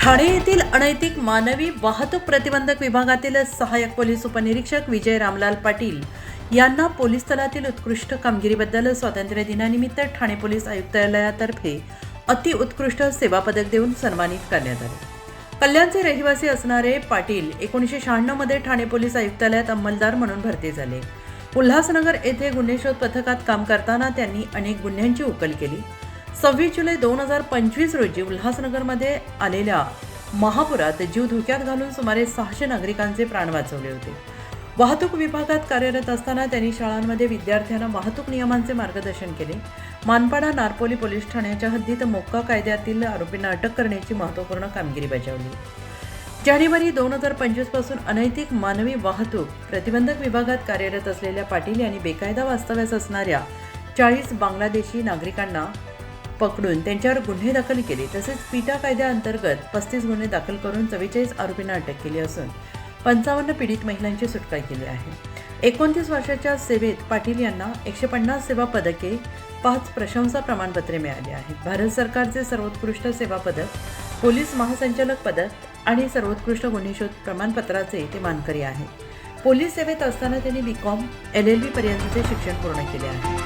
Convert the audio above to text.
ठाणे येथील अनैतिक मानवी वाहतूक प्रतिबंधक विभागातील सहाय्यक पोलीस उपनिरीक्षक विजय रामलाल पाटील यांना पोलीस दलातील उत्कृष्ट कामगिरीबद्दल स्वातंत्र्य दिनानिमित्त ठाणे पोलीस आयुक्तालयातर्फे अतिउत्कृष्ट सेवा पदक देऊन सन्मानित करण्यात आले। कल्याणचे रहिवासी असणारे पाटील 1996 मध्ये ठाणे पोलीस आयुक्तालयात अंमलदार म्हणून भरती झाले। उल्हासनगर येथे गुन्हे शोध पथकात काम करताना त्यांनी अनेक गुन्ह्यांची उकल केली। 26 जुलै 2025 रोजी उल्हासनगरमध्ये आलेल्या महापुरात जीव धोक्यात घालून सुमारे 600 नागरिकांचे प्राण वाचवले होते। वाहतूक विभागात कार्यरत असताना त्यांनी शाळांमध्ये विद्यार्थ्यांना वाहतूक नियमांचे मार्गदर्शन केले। मानपाडा नारपोली पोलीस ठाण्याच्या हद्दीत मोक्का कायद्यातील आरोपींना अटक करण्याची महत्त्वपूर्ण कामगिरी बजावली। जानेवारी 2025 पासून अनैतिक मानवी वाहतूक प्रतिबंधक विभागात कार्यरत असलेल्या पाटील यांनी बेकायदा वास्तव्यास असणाऱ्या 40 बांगलादेशी नागरिकांना पकडून त्यांच्यावर गुन्हे दाखल केले। तसेच पीटा कायद्याअंतर्गत 35 गुन्हे दाखल करून 44 आरोपींना अटक केली असून 55 पीडित महिलांची सुटका केली आहे। 29 वर्षाच्या सेवेत पाटील यांना 150 सेवा पदके, 5 प्रशंसा प्रमाणपत्रे मिळाली आहेत। भारत सरकारचे सर्वोत्कृष्ट सेवा पदक, पोलीस महासंचालक पदक आणि सर्वोत्कृष्ट गुन्हे शोध प्रमाणपत्राचे ते मानकरी आहेत। पोलीस सेवेत असताना त्यांनी BCom LLB पर्यंतचे शिक्षण पूर्ण केले आहे।